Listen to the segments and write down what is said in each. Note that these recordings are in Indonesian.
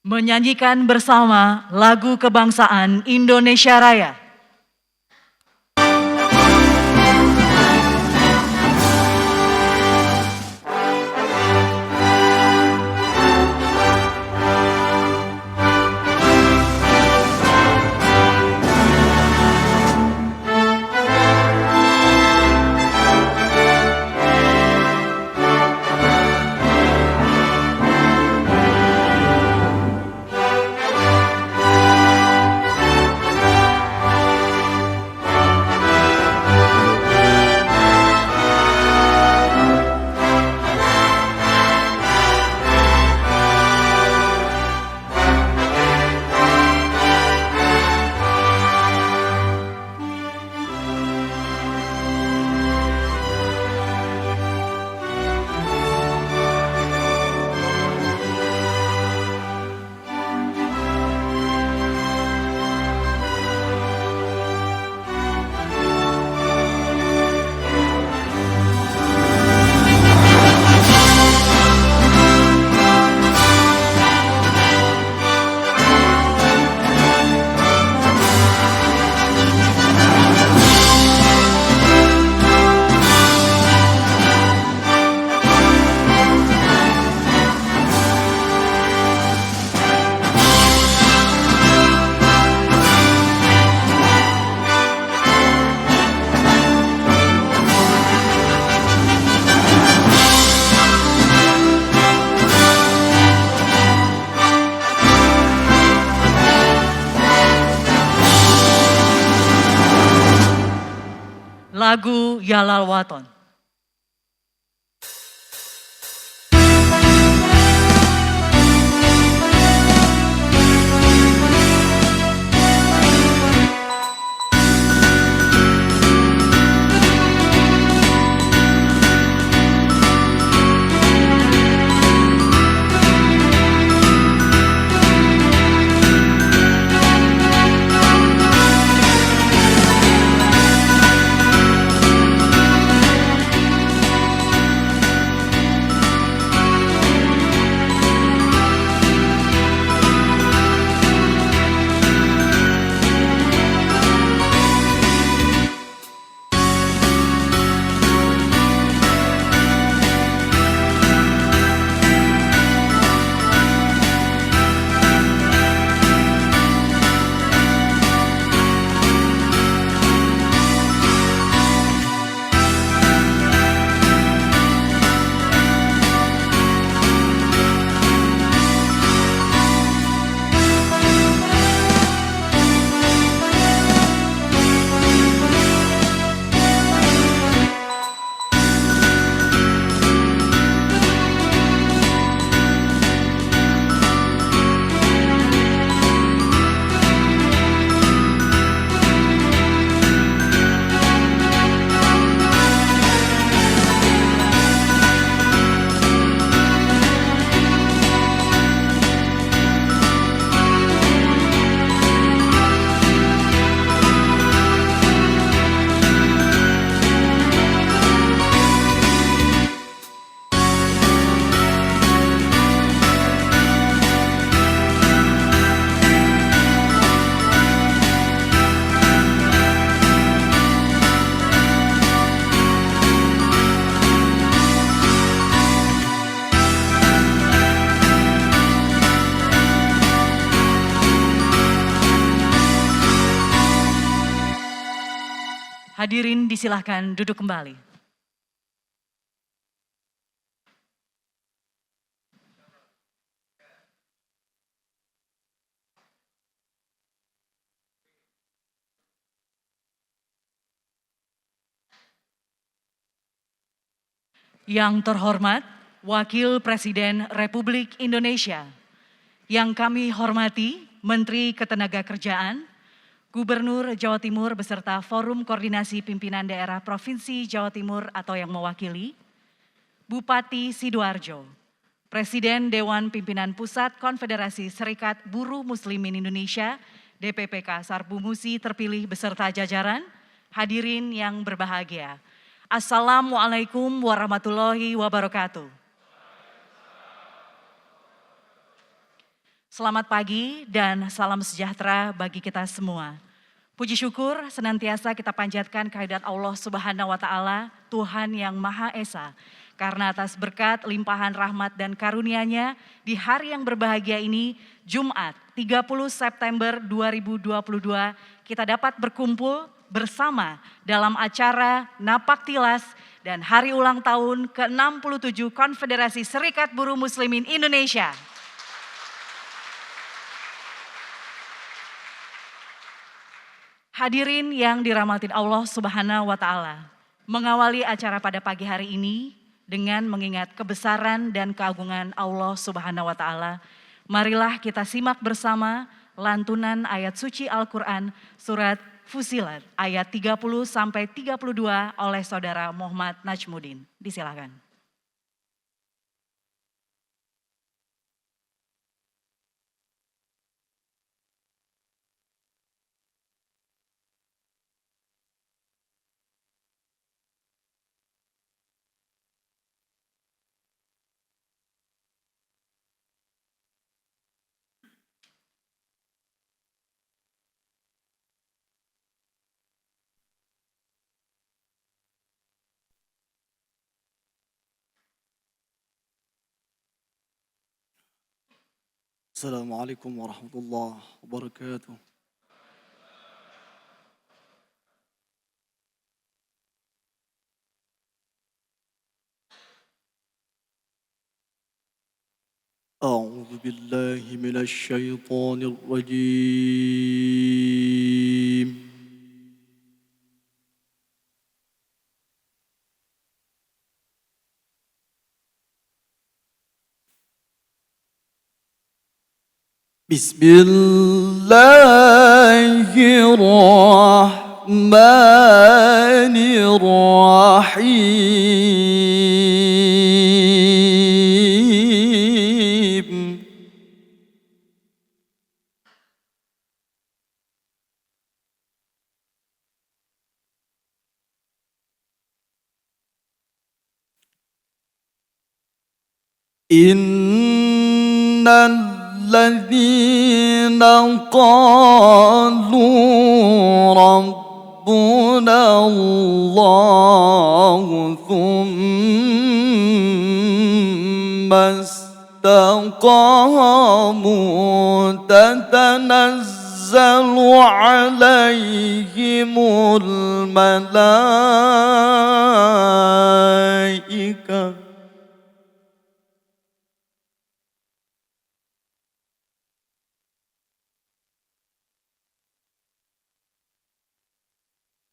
menyanyikan bersama lagu kebangsaan Indonesia Raya. Lagu Yalal Waton. Hadirin disilahkan duduk kembali. Yang terhormat Wakil Presiden Republik Indonesia, yang kami hormati Menteri Ketenagakerjaan, Gubernur Jawa Timur beserta Forum Koordinasi Pimpinan Daerah Provinsi Jawa Timur atau yang mewakili, Bupati Sidoarjo, Presiden Dewan Pimpinan Pusat Konfederasi Serikat Buruh Muslimin Indonesia, DPPK Sarbu Musi terpilih beserta jajaran, hadirin yang berbahagia. Assalamualaikum warahmatullahi wabarakatuh. Selamat pagi dan salam sejahtera bagi kita semua. Puji syukur senantiasa kita panjatkan kehadirat Allah Subhanahu wa taala, Tuhan yang Maha Esa. Karena atas berkat limpahan rahmat dan karunia-Nya di hari yang berbahagia ini, Jumat 30 September 2022, kita dapat berkumpul bersama dalam acara Napak Tilas dan hari ulang tahun ke-67 Konfederasi Serikat Buruh Muslimin Indonesia. Hadirin yang dirahmati Allah Subhanahu wa taala, mengawali acara pada pagi hari ini dengan mengingat kebesaran dan keagungan Allah Subhanahu wa taala, marilah kita simak bersama lantunan ayat suci Al-Qur'an surat Fussilat ayat 30 sampai 32 oleh Saudara Muhammad Najmuddin. Disilakan. السلام عليكم ورحمة الله وبركاته. أعوذ بالله من الشيطان الرجيم. بسم الله الرحمن الرحيم. إن الذين قالوا ربنا الله ثم استقاموا تتنزل عليهم الملائكة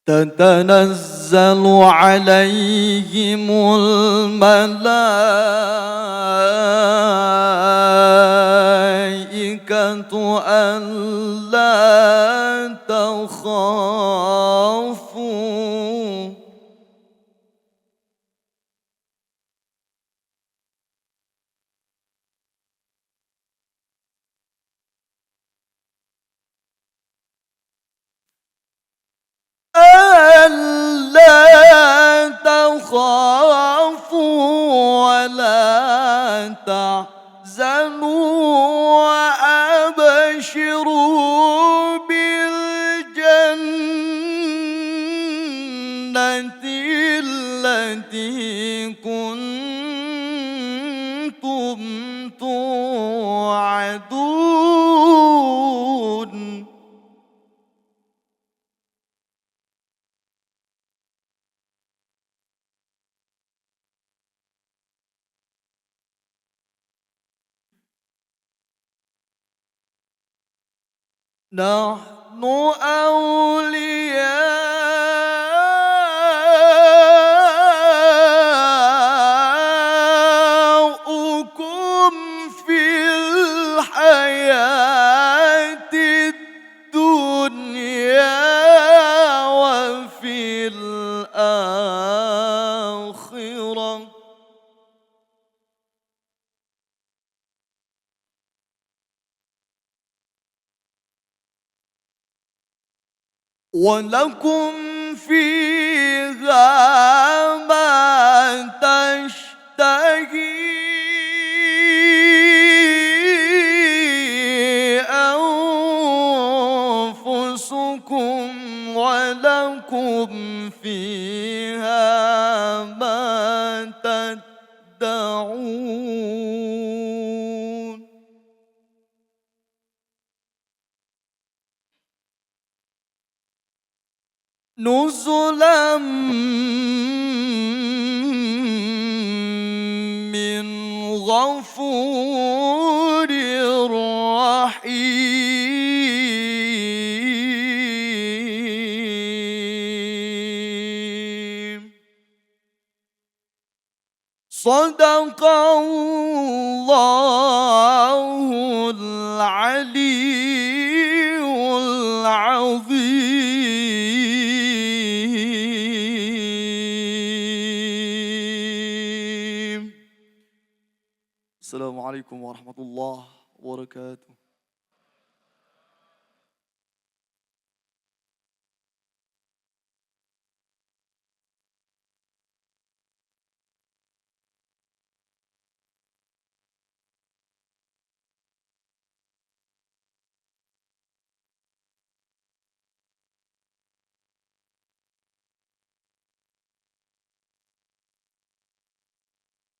تتنزل عليهم الملائكة ألا تخافوا ألا تخافوا ولا تحزنوا وأبشروا بالجنة التي كنتم توعدون. نحن أولياؤكم في الحياة الدنيا وفي الآخرة ولكم فيها ما تشتهي لكم فيها ما تدعون نزلا من غفور رحيم صدق الله العلي العظيم. السلام عليكم ورحمة الله وبركاته.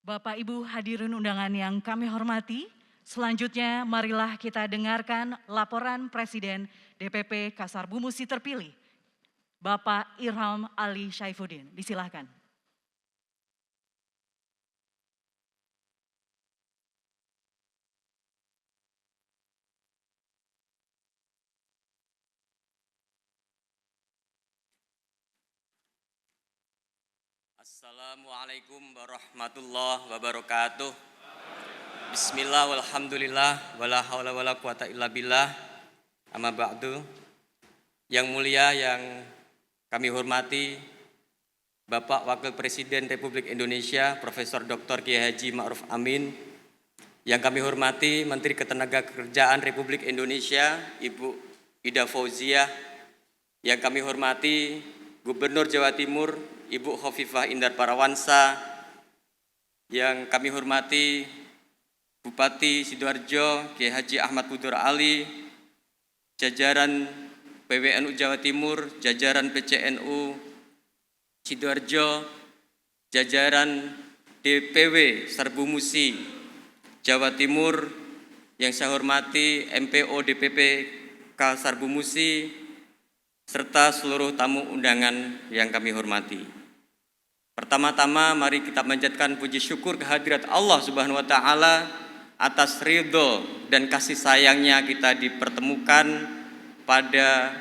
Bapak Ibu hadirin undangan yang kami hormati, selanjutnya marilah kita dengarkan laporan Presiden DPP Kasar Bumusi terpilih, Bapak Irham Ali Syaifuddin. Disilahkan. Assalamualaikum warahmatullahi wabarakatuh. Bismillah walhamdulillah wala haula wala quwata illa billah. Amma ba'du. Yang mulia yang kami hormati Bapak Wakil Presiden Republik Indonesia Profesor Dr. Kiai Haji Ma'ruf Amin. Yang kami hormati Menteri Ketenagakerjaan Republik Indonesia Ibu Ida Fauziah. Yang kami hormati Gubernur Jawa Timur Ibu Khofifah Indar Parawansa, yang kami hormati Bupati Sidoarjo Kiai Haji Ahmad Budur Ali, jajaran PWNU Jawa Timur, jajaran PCNU Sidoarjo, jajaran DPW Sarbumusi Jawa Timur, yang saya hormati MPO DPP K Sarbumusi, serta seluruh tamu undangan yang kami hormati. Pertama-tama mari kita panjatkan puji syukur kehadirat Allah Subhanahu wa taala atas ridho dan kasih sayangnya kita dipertemukan pada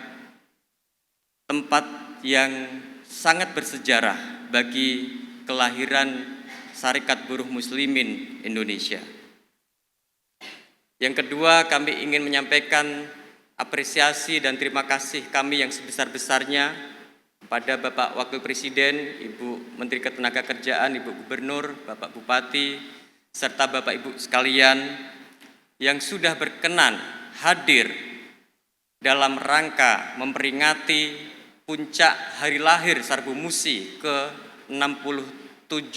tempat yang sangat bersejarah bagi kelahiran Sarekat Buruh Muslimin Indonesia. Yang kedua, kami ingin menyampaikan apresiasi dan terima kasih kami yang sebesar-besarnya kepada Bapak Wakil Presiden, Ibu Menteri Ketenagakerjaan, Ibu Gubernur, Bapak Bupati, serta Bapak Ibu sekalian yang sudah berkenan hadir dalam rangka memperingati puncak hari lahir Sarbumusi ke-67.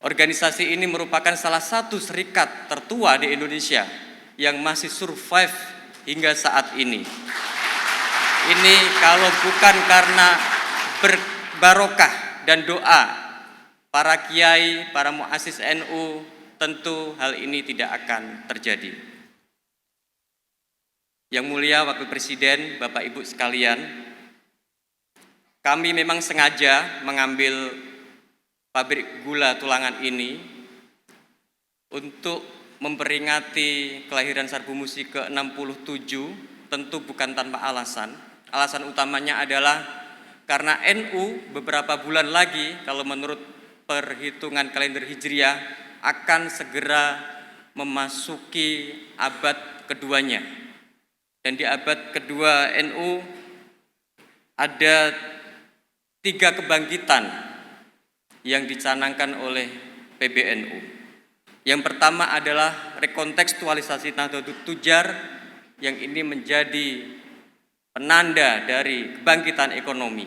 Organisasi ini merupakan salah satu serikat tertua di Indonesia yang masih survive hingga saat ini. Ini kalau bukan karena berbarokah dan doa para kiai, para muassis NU, tentu hal ini tidak akan terjadi. Yang mulia Wakil Presiden, Bapak Ibu sekalian, kami memang sengaja mengambil pabrik gula Tulangan ini untuk memperingati kelahiran Sarbumusi ke-67, tentu bukan tanpa alasan. Alasan utamanya adalah karena NU beberapa bulan lagi, kalau menurut perhitungan kalender Hijriah, akan segera memasuki abad keduanya. Dan di abad kedua NU ada 3 kebangkitan yang dicanangkan oleh PBNU. Yang pertama adalah rekontekstualisasi Nahdlatul Tujar, yang ini menjadi penanda dari kebangkitan ekonomi.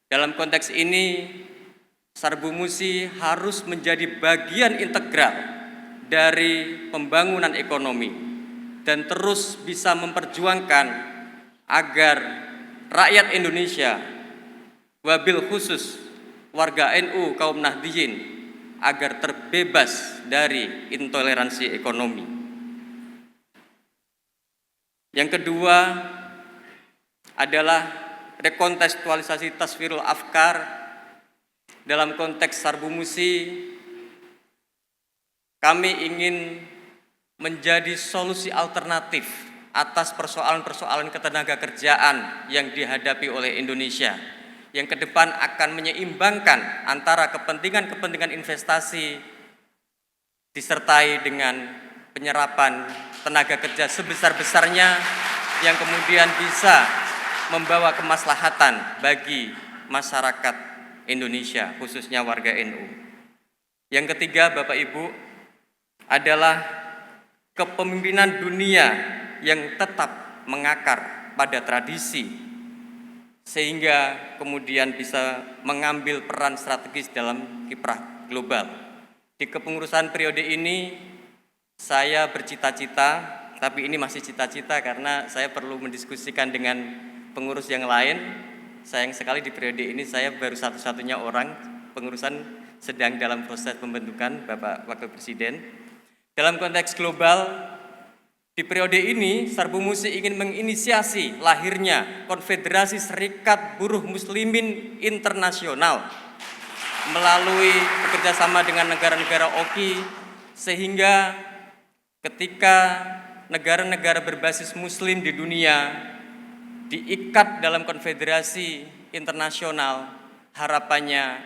Dalam konteks ini, Sarbumusi harus menjadi bagian integral dari pembangunan ekonomi dan terus bisa memperjuangkan agar rakyat Indonesia, wabil khusus warga NU kaum Nahdliyin agar terbebas dari intoleransi ekonomi. Yang kedua adalah rekontekstualisasi taswirul afkar dalam konteks Sarbu Musi. Kami ingin menjadi solusi alternatif atas persoalan-persoalan ketenaga kerjaan yang dihadapi oleh Indonesia, yang ke depan akan menyeimbangkan antara kepentingan-kepentingan investasi disertai dengan penyerapan tenaga kerja sebesar-besarnya yang kemudian bisa membawa kemaslahatan bagi masyarakat Indonesia, khususnya warga NU. Yang ketiga, Bapak Ibu, adalah kepemimpinan dunia yang tetap mengakar pada tradisi sehingga kemudian bisa mengambil peran strategis dalam kiprah global. Di kepengurusan periode ini saya bercita-cita, tapi ini masih cita-cita karena saya perlu mendiskusikan dengan pengurus yang lain. Sayang sekali di periode ini saya baru satu-satunya orang, pengurusan sedang dalam proses pembentukan Bapak Wakil Presiden. Dalam konteks global, di periode ini Sarbu Musi ingin menginisiasi lahirnya Konfederasi Serikat Buruh Muslimin Internasional melalui bekerjasama dengan negara-negara OKI, sehingga ketika negara-negara berbasis Muslim di dunia diikat dalam konfederasi internasional, harapannya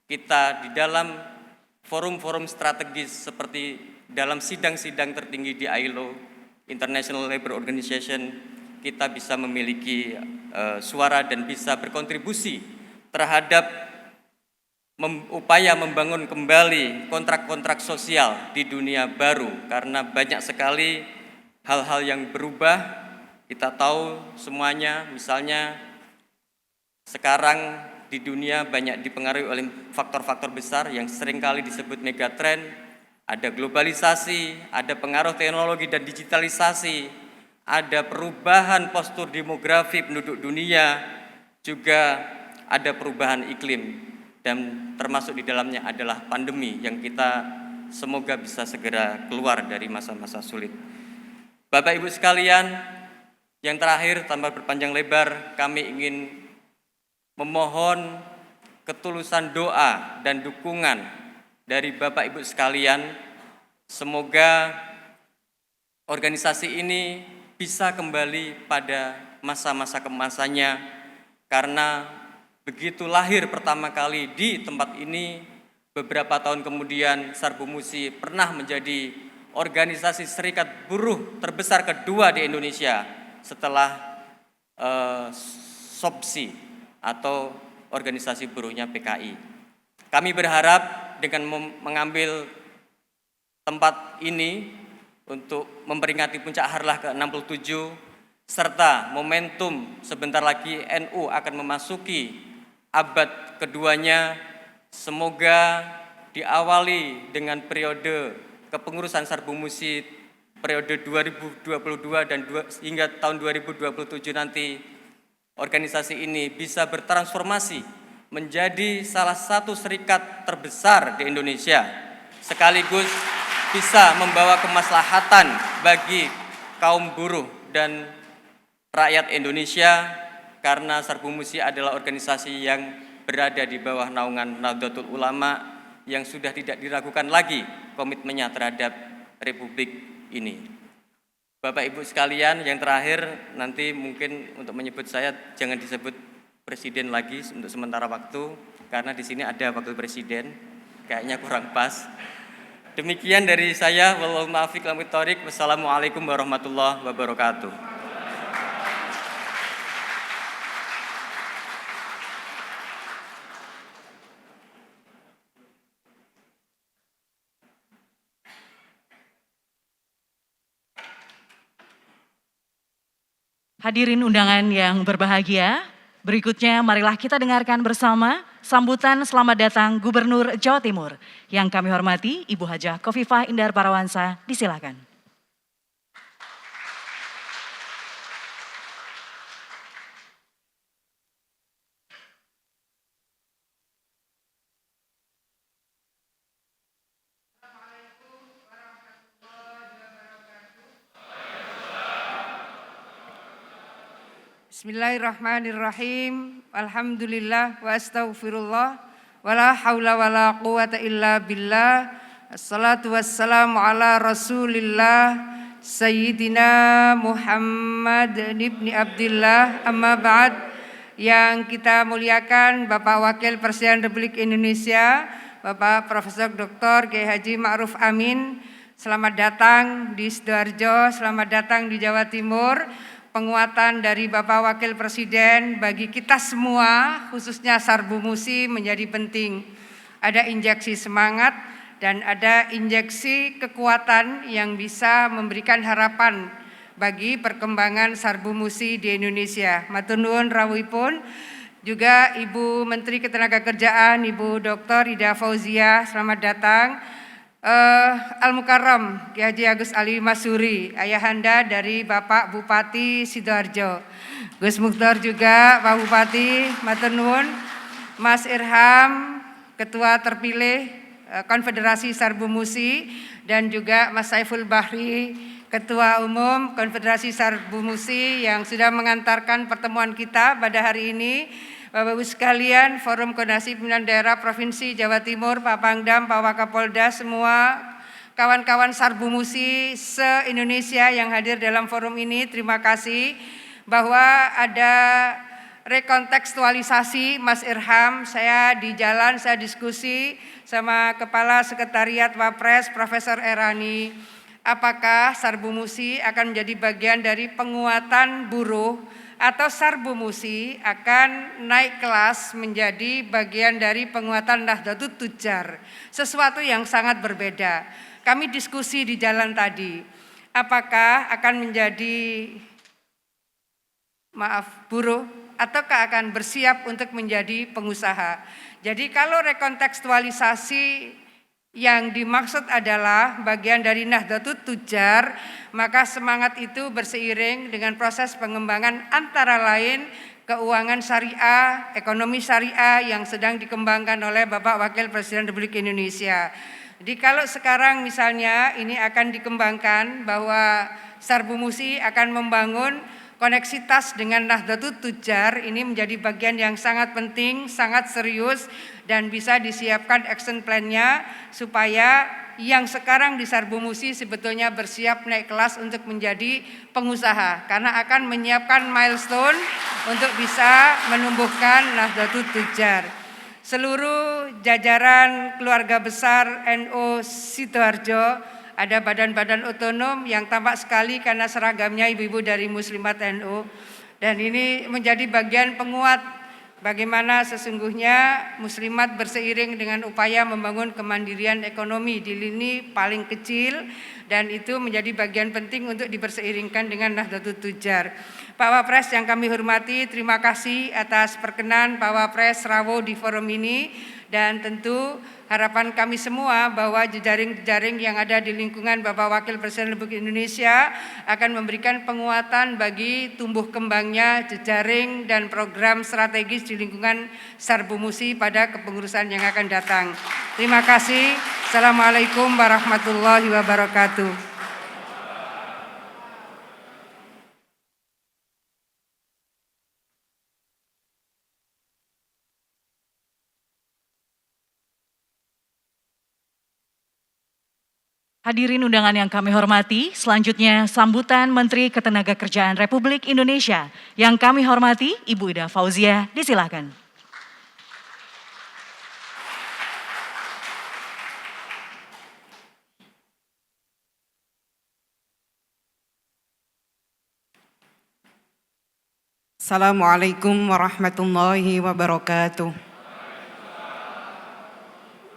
kita di dalam forum-forum strategis seperti dalam sidang-sidang tertinggi di ILO, International Labour Organization, kita bisa memiliki suara dan bisa berkontribusi terhadap upaya membangun kembali kontrak-kontrak sosial di dunia baru, karena banyak sekali hal-hal yang berubah. Kita tahu semuanya, misalnya sekarang di dunia banyak dipengaruhi oleh faktor-faktor besar yang seringkali disebut megatrend. Ada globalisasi, ada pengaruh teknologi dan digitalisasi, ada perubahan postur demografi penduduk dunia, juga ada perubahan iklim, dan termasuk di dalamnya adalah pandemi yang kita semoga bisa segera keluar dari masa-masa sulit. Bapak Ibu sekalian, yang terakhir tanpa berpanjang lebar, kami ingin memohon ketulusan doa dan dukungan dari Bapak Ibu sekalian, semoga organisasi ini bisa kembali pada masa-masa kemasannya, karena begitu lahir pertama kali di tempat ini, beberapa tahun kemudian Sarbu Musi pernah menjadi organisasi serikat buruh terbesar kedua di Indonesia setelah SOPSI atau organisasi buruhnya PKI. Kami berharap dengan mengambil tempat ini untuk memperingati puncak harlah ke-67 serta momentum sebentar lagi NU akan memasuki abad keduanya, semoga diawali dengan periode kepengurusan Sarbu Musi periode 2022 dan hingga tahun 2027 nanti, organisasi ini bisa bertransformasi menjadi salah satu serikat terbesar di Indonesia, sekaligus bisa membawa kemaslahatan bagi kaum buruh dan rakyat Indonesia, karena Sarbu Musi adalah organisasi yang berada di bawah naungan Nahdlatul Ulama yang sudah tidak diragukan lagi komitmennya terhadap Republik ini. Bapak Ibu sekalian, yang terakhir nanti mungkin untuk menyebut saya jangan disebut Presiden lagi untuk sementara waktu, karena di sini ada Wakil Presiden, kayaknya kurang pas. Demikian dari saya, wallahu muwaffiq ila thoriq. Wassalamualaikum warahmatullahi wabarakatuh. Hadirin undangan yang berbahagia, berikutnya marilah kita dengarkan bersama sambutan selamat datang Gubernur Jawa Timur. Yang kami hormati Ibu Hajah Khofifah Indar Parawansa, disilakan. Bismillahirrahmanirrahim. Alhamdulillah wa astaghfirullah. Wala haula wala quwata illa billah. Assalatu wassalamu ala Rasulillah Sayyidina Muhammad ibni Abdillah. Amma ba'd. Yang kita muliakan Bapak Wakil Presiden Republik Indonesia, Bapak Profesor Dr. Kiai Haji Ma'ruf Amin. Selamat datang di Sidoarjo, selamat datang di Jawa Timur. Penguatan dari Bapak Wakil Presiden bagi kita semua, khususnya Sarbu Musi, menjadi penting. Ada injeksi semangat dan ada injeksi kekuatan yang bisa memberikan harapan bagi perkembangan Sarbu Musi di Indonesia. Matur nuwun rawuhipun. Juga Ibu Menteri Ketenagakerjaan, Ibu Dr. Ida Fauzia, selamat datang. Al-Mukarram Kiai Haji Agus Ali Masuri, ayahanda dari Bapak Bupati Sidoarjo. Gus Mukhtar juga Pak Bupati, matur nuwun. Mas Irham, Ketua terpilih Konfederasi Sarbu Musi, dan juga Mas Saiful Bahri, Ketua Umum Konfederasi Sarbu Musi yang sudah mengantarkan pertemuan kita pada hari ini. Bapak Ibu sekalian, Forum Koordinasi Pimpinan Daerah Provinsi Jawa Timur, Pak Pangdam, Pak Wakapolda, semua kawan-kawan Sarbu Musi se-Indonesia yang hadir dalam forum ini, terima kasih. Bahwa ada rekontekstualisasi Mas Irham, saya di jalan, saya diskusi sama Kepala Sekretariat Wapres Profesor Erani. Apakah Sarbu Musi akan menjadi bagian dari penguatan buruh atau Sarbu Musi akan naik kelas menjadi bagian dari penguatan Nahdlatul Tujjar. Sesuatu yang sangat berbeda. Kami diskusi di jalan tadi. Apakah akan menjadi buruh ataukah akan bersiap untuk menjadi pengusaha. Jadi kalau rekontekstualisasi yang dimaksud adalah bagian dari Nahdlatul Tujjar, maka semangat itu berseiring dengan proses pengembangan antara lain keuangan syariah, ekonomi syariah yang sedang dikembangkan oleh Bapak Wakil Presiden Republik Indonesia. Jadi kalau sekarang misalnya ini akan dikembangkan bahwa Sarbu Musi akan membangun koneksitas dengan Nahdlatul Tujjar, ini menjadi bagian yang sangat penting, sangat serius, dan bisa disiapkan action plan-nya supaya yang sekarang di Sarbu Musi sebetulnya bersiap naik kelas untuk menjadi pengusaha, karena akan menyiapkan milestone untuk bisa menumbuhkan Nahdlatul Tujjar. Seluruh jajaran keluarga besar NU Sidoarjo, ada badan-badan otonom yang tampak sekali karena seragamnya ibu-ibu dari Muslimat NU. Dan ini menjadi bagian penguat bagaimana sesungguhnya Muslimat berseiring dengan upaya membangun kemandirian ekonomi di lini paling kecil, dan itu menjadi bagian penting untuk diberseiringkan dengan Nahdlatul Tujjar. Pak Wapres yang kami hormati, terima kasih atas perkenan Pak Wapres rawuh di forum ini, dan tentu harapan kami semua bahwa jejaring-jejaring yang ada di lingkungan Bapak Wakil Presiden Republik Indonesia akan memberikan penguatan bagi tumbuh kembangnya jejaring dan program strategis di lingkungan Sarbu Musi pada kepengurusan yang akan datang. Terima kasih. Assalamualaikum warahmatullahi wabarakatuh. Hadirin undangan yang kami hormati, selanjutnya sambutan Menteri Ketenagakerjaan Republik Indonesia. Yang kami hormati, Ibu Ida Fauzia, disilakan. Assalamualaikum warahmatullahi wabarakatuh.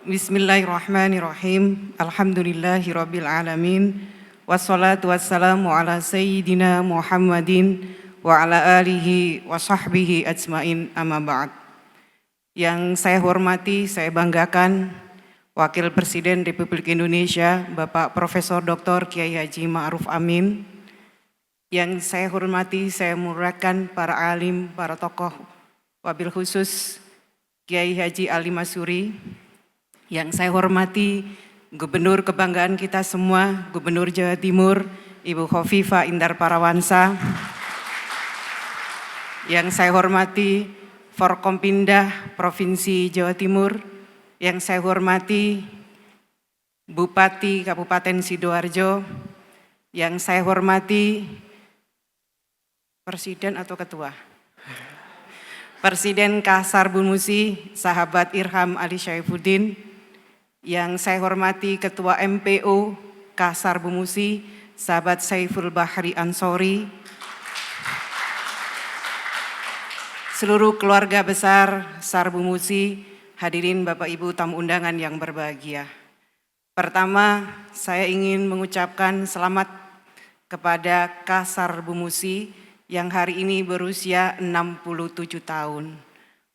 Bismillahirrahmanirrahim. Alhamdulillahirabbil alamin. Wassalatu wassalamu ala sayyidina Muhammadin wa ala alihi wa sahbihi ajmain, amma ba'd. Yang saya hormati, saya banggakan Wakil Presiden Republik Indonesia Bapak Profesor Dr. Kiai Haji Ma'ruf Amin. Yang saya hormati, saya muliakan para alim, para tokoh, wabil khusus Kiai Haji Ali Masuri. Yang saya hormati Gubernur kebanggaan kita semua, Gubernur Jawa Timur, Ibu Khofifah Indar Parawansa. Yang saya hormati Forkompindah Provinsi Jawa Timur, yang saya hormati Bupati Kabupaten Sidoarjo, yang saya hormati Presiden atau Ketua? Presiden Kasar Bumusi, sahabat Irham Ali Syaifuddin, yang saya hormati Ketua MPO Kasar Bumusi, sahabat Saiful Bahri Ansori, seluruh keluarga besar Sar Bumusi, hadirin Bapak Ibu tamu undangan yang berbahagia. Pertama, saya ingin mengucapkan selamat kepada Kasar Bumusi yang hari ini berusia 67 tahun.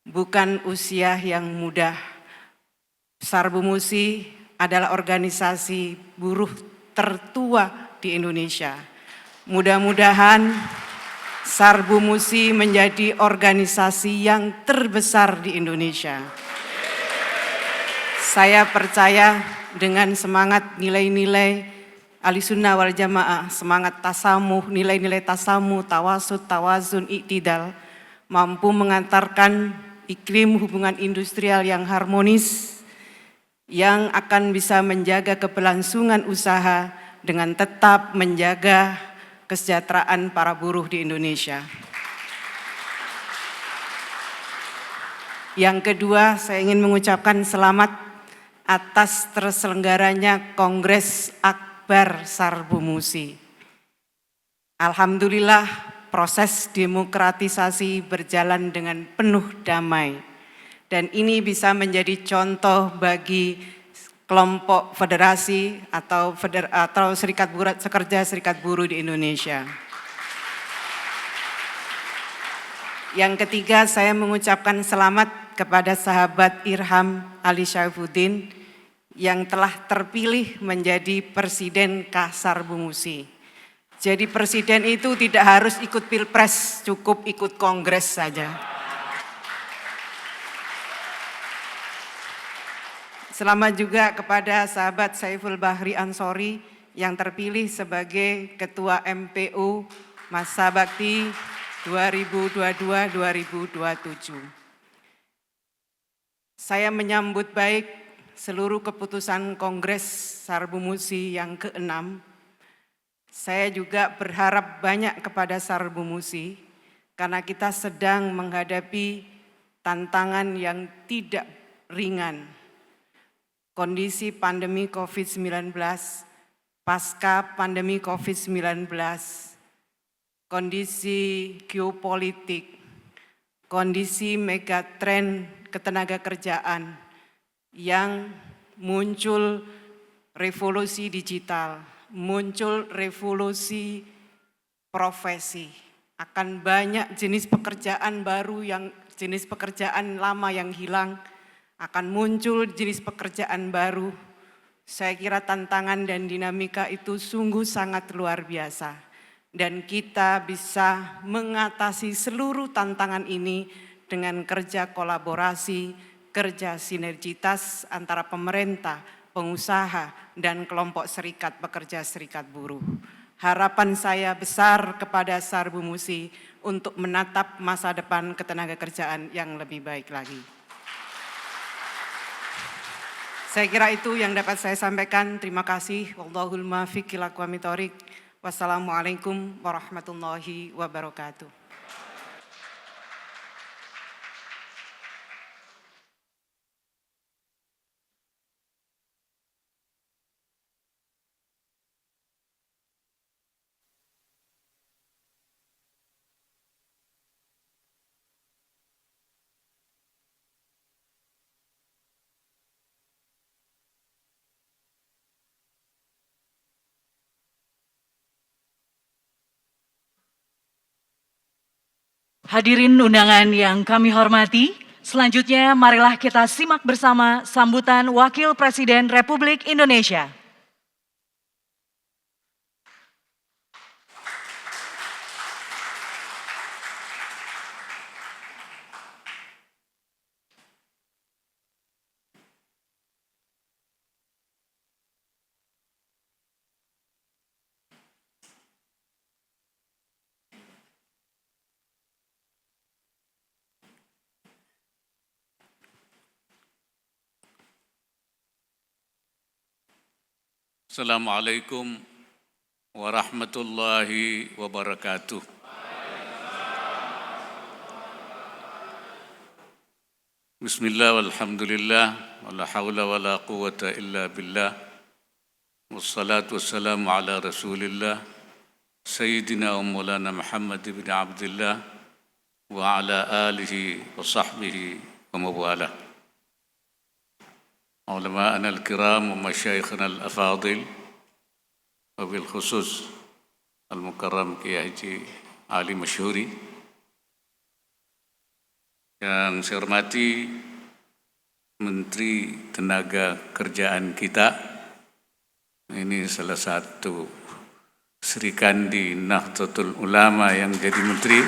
Bukan usia yang mudah. Sar Bumusi adalah organisasi buruh tertua di Indonesia. Mudah-mudahan Sar Bumusi menjadi organisasi yang terbesar di Indonesia. Saya percaya dengan semangat nilai-nilai Ahlussunnah wal Jamaah, semangat tasamuh, nilai-nilai tasamuh, tawasud, tawazun, iktidal, mampu mengantarkan iklim hubungan industrial yang harmonis, yang akan bisa menjaga keberlangsungan usaha dengan tetap menjaga kesejahteraan para buruh di Indonesia. Yang kedua, saya ingin mengucapkan selamat atas terselenggaranya Kongres Akbar Sar Bumusi. Alhamdulillah, proses demokratisasi berjalan dengan penuh damai. Dan ini bisa menjadi contoh bagi kelompok federasi atau serikat buruh di Indonesia. Yang ketiga, saya mengucapkan selamat kepada sahabat Irham Ali Syaifuddin yang telah terpilih menjadi Presiden Kasar Bumusi. Jadi presiden itu tidak harus ikut pilpres, cukup ikut kongres saja. Selamat juga kepada sahabat Saiful Bahri Ansori yang terpilih sebagai Ketua MPU Masa Bakti 2022-2027. Saya menyambut baik seluruh keputusan Kongres Sar Bumusi yang ke-6. Saya juga berharap banyak kepada Sar Bumusi karena kita sedang menghadapi tantangan yang tidak ringan. Kondisi pandemi COVID-19, pasca pandemi COVID-19, kondisi geopolitik, kondisi megatrend ketenaga kerjaan yang muncul revolusi digital, muncul revolusi profesi, akan banyak jenis pekerjaan baru yang jenis pekerjaan lama yang hilang, akan muncul jenis pekerjaan baru. Saya kira tantangan dan dinamika itu sungguh sangat luar biasa. Dan kita bisa mengatasi seluruh tantangan ini dengan kerja kolaborasi, kerja sinergitas antara pemerintah, pengusaha, dan kelompok serikat pekerja serikat buruh. Harapan saya besar kepada Sar Bumusi untuk menatap masa depan ketenaga kerjaan yang lebih baik lagi. Saya kira itu yang dapat saya sampaikan. Terima kasih. Wallahul muwaffiq ila aqwamit thoriq. Wassalamualaikum warahmatullahi wabarakatuh. Hadirin undangan yang kami hormati, selanjutnya marilah kita simak bersama sambutan Wakil Presiden Republik Indonesia. Assalamualaikum warahmatullahi wabarakatuh. Bismillah walhamdulillah wala hawla wala quwwata illa billah. Wassalatu wassalamu ala Rasulillah Sayyidina wa Maulana Muhammad ibn Abdullah wa ala alihi wa sahbihi wa mawalah. Ulama'ana al-kiram wa masyayikhna al-afadil wa bil khusus al-mukarram Kiai Haji Ali Masyhuri. Yang saya hormati Menteri Tenaga Kerjaan kita, ini salah satu Sri Kandi Nahdlatul Ulama yang jadi menteri,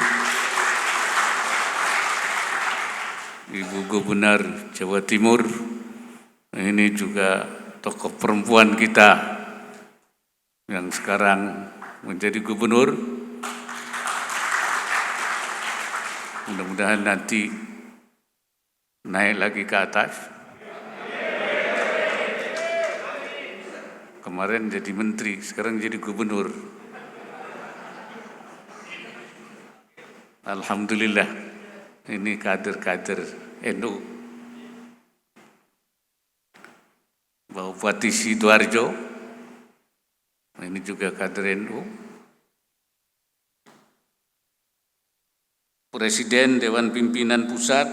Ibu Gubernur Jawa Timur, ini juga tokoh perempuan kita yang sekarang menjadi gubernur. Mudah-mudahan nanti naik lagi ke atas. Kemarin jadi menteri, sekarang jadi gubernur. Alhamdulillah, ini kader-kader NU. Pak Bupati Sidoarjo, ini juga kader NU. Presiden Dewan Pimpinan Pusat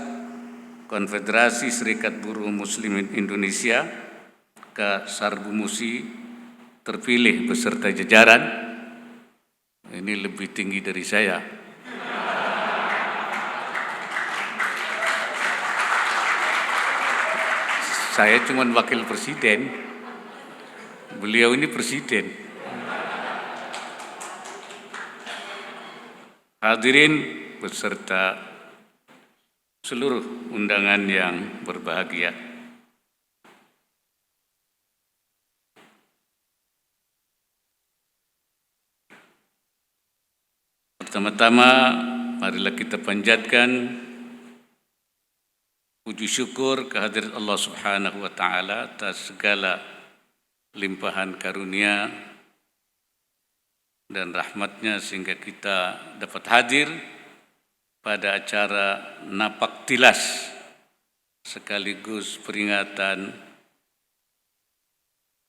Konfederasi Serikat Buruh Muslimin Indonesia Kak Sarbu Musi terpilih beserta jajaran. Ini lebih tinggi dari saya. Saya cuma wakil presiden, beliau ini presiden. Hadirin beserta seluruh undangan yang berbahagia. Pertama-tama, marilah kita panjatkan puji syukur kehadirat Allah Subhanahu wa Ta'ala atas segala limpahan karunia dan rahmatnya sehingga kita dapat hadir pada acara napak tilas sekaligus peringatan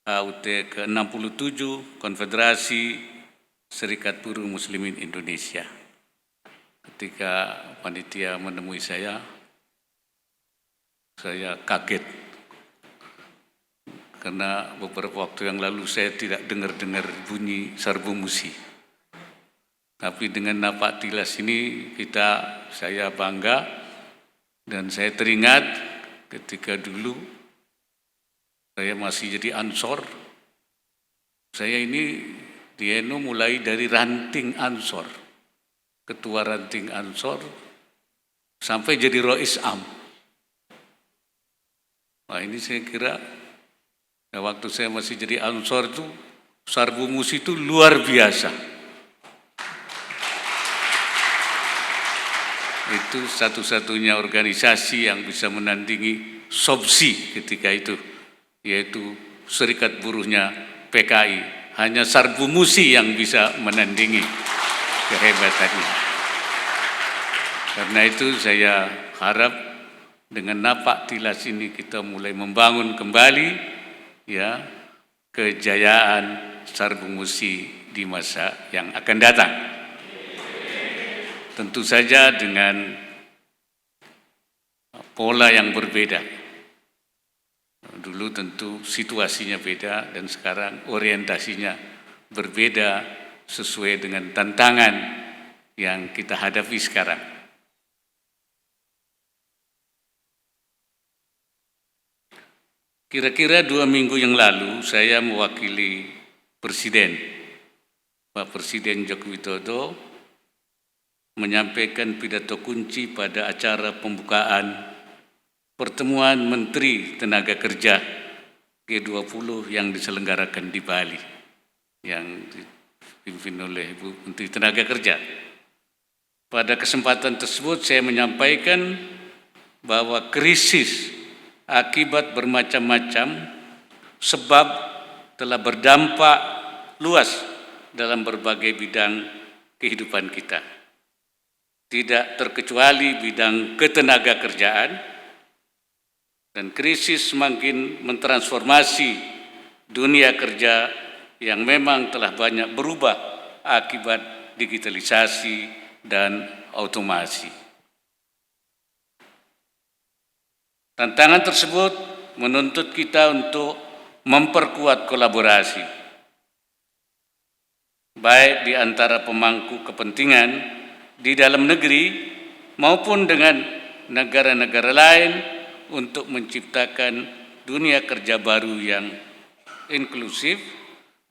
HUT ke-67 Konfederasi Serikat Buruh Muslimin Indonesia. Ketika panitia menemui saya kaget karena beberapa waktu yang lalu saya tidak dengar bunyi sarbu musi. Tapi dengan napak tilas ini saya bangga dan saya teringat ketika dulu saya masih jadi Ansor. Saya ini di NU mulai dari ranting Ansor, ketua ranting Ansor sampai jadi Rois Am. Nah ini saya kira waktu saya masih jadi Ansor itu sarbu musi itu luar biasa. Itu satu-satunya organisasi yang bisa menandingi SOBSI ketika itu, yaitu Serikat Buruhnya PKI. Hanya sarbu musi yang bisa menandingi kehebatannya. Karena itu saya harap dengan napak tilas ini kita mulai membangun kembali ya kejayaan sarbu musi di masa yang akan datang. Tentu saja dengan pola yang berbeda. Dulu tentu situasinya beda dan sekarang orientasinya berbeda sesuai dengan tantangan yang kita hadapi sekarang. Kira-kira 2 minggu yang lalu saya mewakili Presiden, Pak Presiden Joko Widodo menyampaikan pidato kunci pada acara pembukaan pertemuan Menteri Tenaga Kerja G20 yang diselenggarakan di Bali, yang dipimpin oleh Ibu Menteri Tenaga Kerja. Pada kesempatan tersebut saya menyampaikan bahwa krisis akibat bermacam-macam sebab telah berdampak luas dalam berbagai bidang kehidupan kita. Tidak terkecuali bidang ketenaga kerjaan, dan krisis semakin mentransformasi dunia kerja yang memang telah banyak berubah akibat digitalisasi dan otomasi. Tantangan tersebut menuntut kita untuk memperkuat kolaborasi, baik di antara pemangku kepentingan di dalam negeri maupun dengan negara-negara lain untuk menciptakan dunia kerja baru yang inklusif,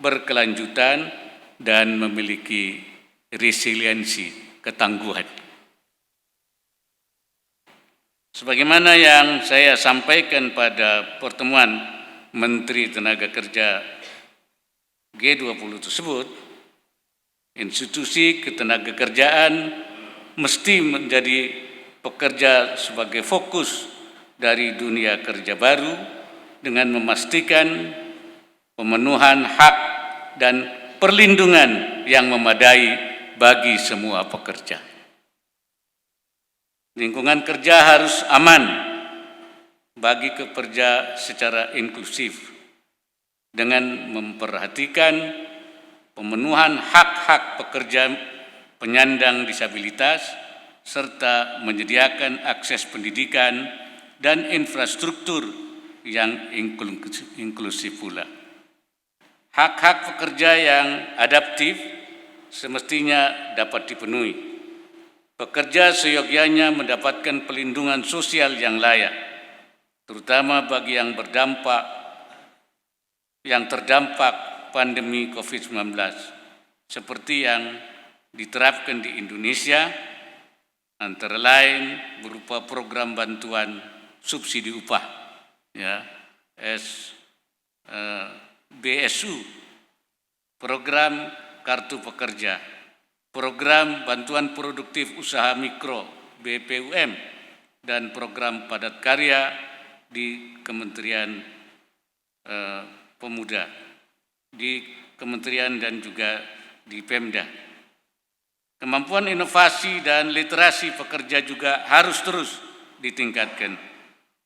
berkelanjutan, dan memiliki resiliensi, ketangguhan. Sebagaimana yang saya sampaikan pada pertemuan Menteri Tenaga Kerja G20 tersebut, institusi ketenagakerjaan mesti menjadi pekerja sebagai fokus dari dunia kerja baru dengan memastikan pemenuhan hak dan perlindungan yang memadai bagi semua pekerja. Lingkungan kerja harus aman bagi pekerja secara inklusif dengan memperhatikan pemenuhan hak-hak pekerja penyandang disabilitas, serta menyediakan akses pendidikan dan infrastruktur yang inklusif pula. Hak-hak pekerja yang adaptif semestinya dapat dipenuhi. Pekerja seyogyanya mendapatkan pelindungan sosial yang layak, terutama bagi yang terdampak pandemi COVID-19, seperti yang diterapkan di Indonesia, antara lain berupa program bantuan subsidi upah, BSU, program kartu pekerja, program bantuan produktif usaha mikro, BPUM, dan program padat karya di Kementerian Pemuda, di Kementerian dan juga di Pemda. Kemampuan inovasi dan literasi pekerja juga harus terus ditingkatkan,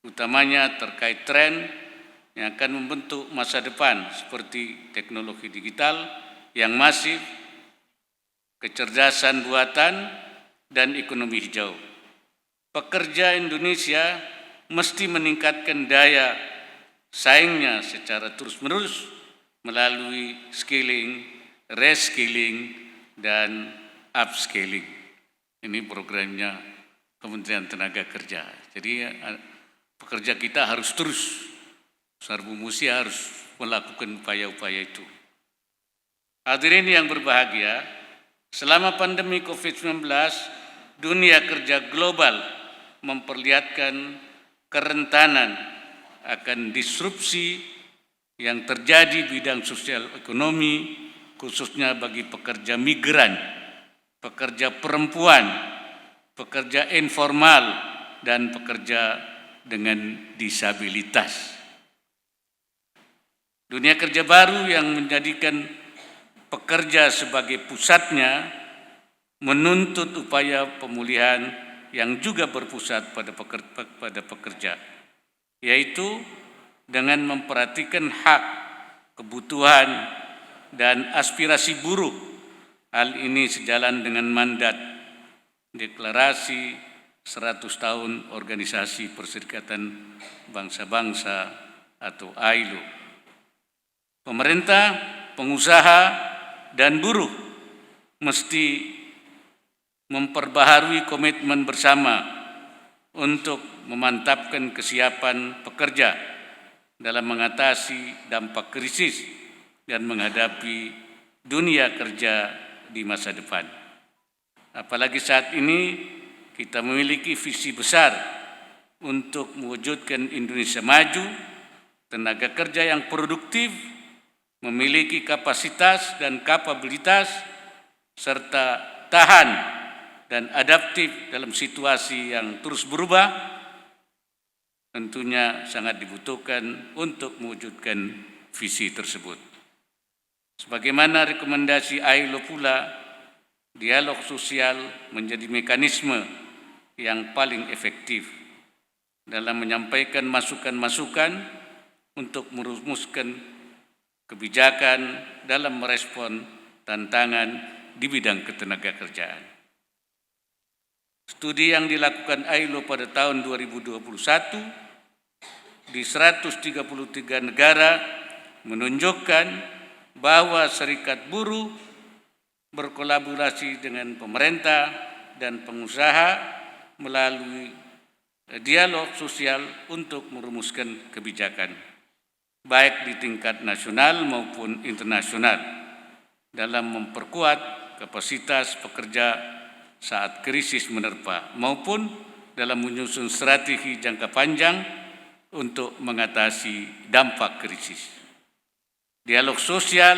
utamanya terkait tren yang akan membentuk masa depan seperti teknologi digital yang masif, kecerdasan buatan, dan ekonomi hijau. Pekerja Indonesia mesti meningkatkan daya saingnya secara terus-menerus melalui skilling, reskilling, dan upskilling. Ini programnya Kementerian Tenaga Kerja. Jadi pekerja kita harus terus, Sarbu Musi harus melakukan upaya-upaya itu. Hadirin yang berbahagia, selama pandemi COVID-19, dunia kerja global memperlihatkan kerentanan akan disrupsi yang terjadi bidang sosial ekonomi, khususnya bagi pekerja migran, pekerja perempuan, pekerja informal, dan pekerja dengan disabilitas. Dunia kerja baru yang menjadikan pekerja sebagai pusatnya menuntut upaya pemulihan yang juga berpusat pada pekerja, yaitu dengan memperhatikan hak, kebutuhan, dan aspirasi buruh. Hal ini sejalan dengan mandat Deklarasi 100 Tahun Organisasi Perserikatan Bangsa-Bangsa atau ILO. Pemerintah, pengusaha, dan buruh mesti memperbaharui komitmen bersama untuk memantapkan kesiapan pekerja dalam mengatasi dampak krisis dan menghadapi dunia kerja di masa depan. Apalagi saat ini kita memiliki visi besar untuk mewujudkan Indonesia maju, tenaga kerja yang produktif, memiliki kapasitas dan kapabilitas, serta tahan dan adaptif dalam situasi yang terus berubah, tentunya sangat dibutuhkan untuk mewujudkan visi tersebut. Sebagaimana rekomendasi ILO pula, dialog sosial menjadi mekanisme yang paling efektif dalam menyampaikan masukan-masukan untuk merumuskan kebijakan dalam merespon tantangan di bidang ketenagakerjaan. Studi yang dilakukan ILO pada tahun 2021 di 133 negara menunjukkan bahwa serikat buruh berkolaborasi dengan pemerintah dan pengusaha melalui dialog sosial untuk merumuskan kebijakan, baik di tingkat nasional maupun internasional, dalam memperkuat kapasitas pekerja saat krisis menerpa, maupun dalam menyusun strategi jangka panjang untuk mengatasi dampak krisis. Dialog sosial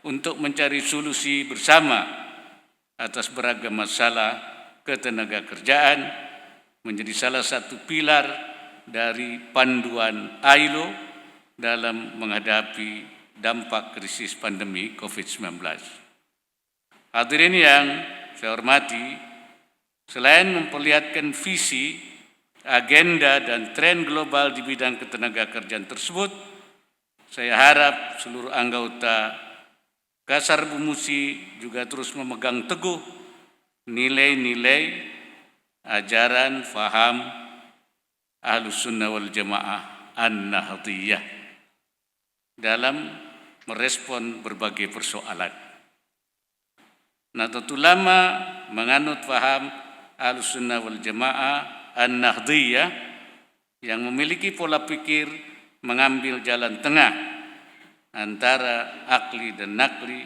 untuk mencari solusi bersama atas beragam masalah ketenagakerjaan menjadi salah satu pilar dari panduan ILO dalam menghadapi dampak krisis pandemi COVID-19. Hadirin yang saya hormati, selain memperlihatkan visi, agenda, dan tren global di bidang ketenagakerjaan tersebut, saya harap seluruh anggota Kasar Bumusi juga terus memegang teguh nilai-nilai ajaran faham Ahlus Sunnah wal Jamaah An-Nahdhiyah dalam merespon berbagai persoalan. Nahdlatul Ulama menganut faham Ahlus Sunnah wal Jamaah An-Nahdhiyah yang memiliki pola pikir mengambil jalan tengah antara akli dan nakli.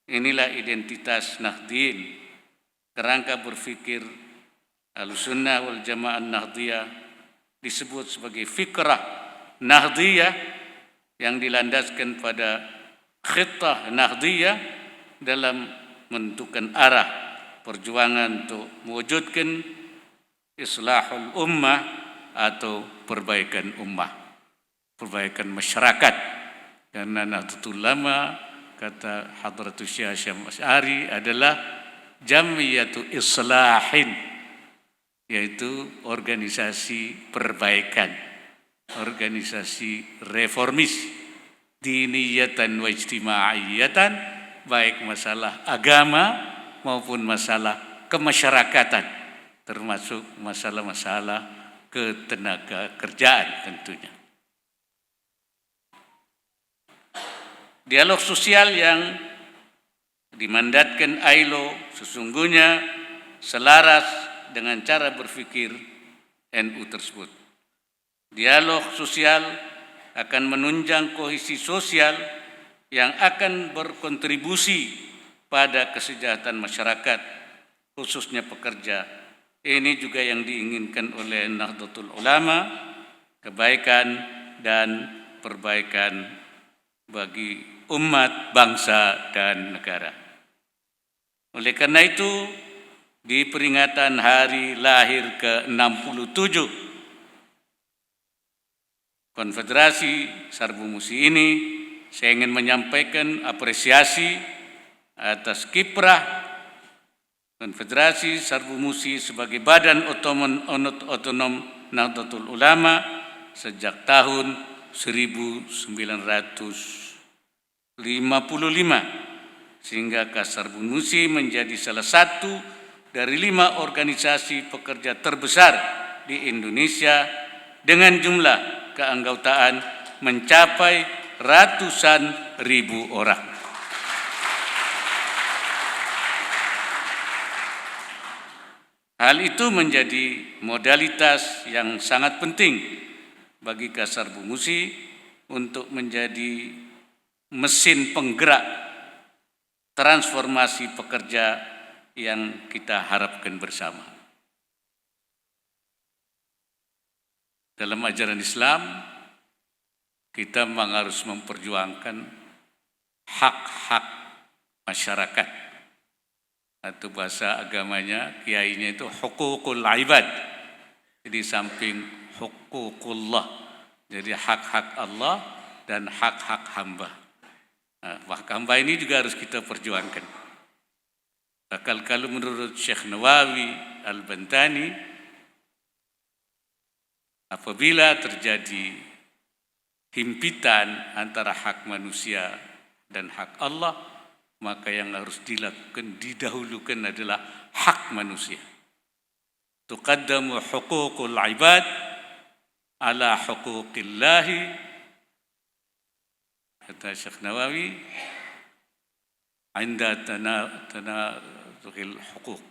Inilah identitas Nahdliyin. Kerangka berfikir Ahlus Sunnah wal Jamaah An-Nahdhiyah disebut sebagai fikrah Nahdhiyah yang dilandaskan pada khittah Nahdhiyah dalam menentukan arah perjuangan untuk mewujudkan islahul ummah atau perbaikan ummah, perbaikan masyarakat. Karena Nahdlatul Ulama, kata Hadratus Syekh Hasyim Asy'ari, adalah jamiyatu islahin, yaitu organisasi perbaikan, organisasi reformis, diniyatan wa ijtima'iyatan, baik masalah agama maupun masalah kemasyarakatan, termasuk masalah-masalah ketenagakerjaan tentunya. Dialog sosial yang dimandatkan ILO sesungguhnya selaras dengan cara berpikir NU tersebut. Dialog sosial akan menunjang kohesi sosial yang akan berkontribusi pada kesejahteraan masyarakat, khususnya pekerja. Ini juga yang diinginkan oleh Nahdlatul Ulama, kebaikan dan perbaikan bagi umat, bangsa, dan negara. Oleh karena itu, di peringatan hari lahir ke-67 Konfederasi Sarbu Musi ini, saya ingin menyampaikan apresiasi atas kiprah Konfederasi Sarbu Musi sebagai badan otonom Nahdlatul Ulama sejak tahun 1955, sehingga Kasarbun Musi menjadi salah satu dari 5 organisasi pekerja terbesar di Indonesia dengan jumlah keanggotaan mencapai ratusan ribu orang. Hal itu menjadi modalitas yang sangat penting bagi Kasarbun Musi untuk menjadi mesin penggerak transformasi pekerja yang kita harapkan bersama. Dalam ajaran Islam, kita memang harus memperjuangkan hak-hak masyarakat, atau bahasa agamanya, kiainya itu hukukul ibad. Jadi samping hukukullah, jadi hak-hak Allah dan hak-hak hamba. Nah, hak hamba ini juga harus kita perjuangkan. Kalau menurut Syekh Nawawi Al-Bantani, apabila terjadi himpitan antara hak manusia dan hak Allah, maka yang harus dilakukan, didahulukan adalah hak manusia. Tuqaddamu huququl ibad ala huquqillahi, kata Syekh Nawawi, inda tanazul huquq.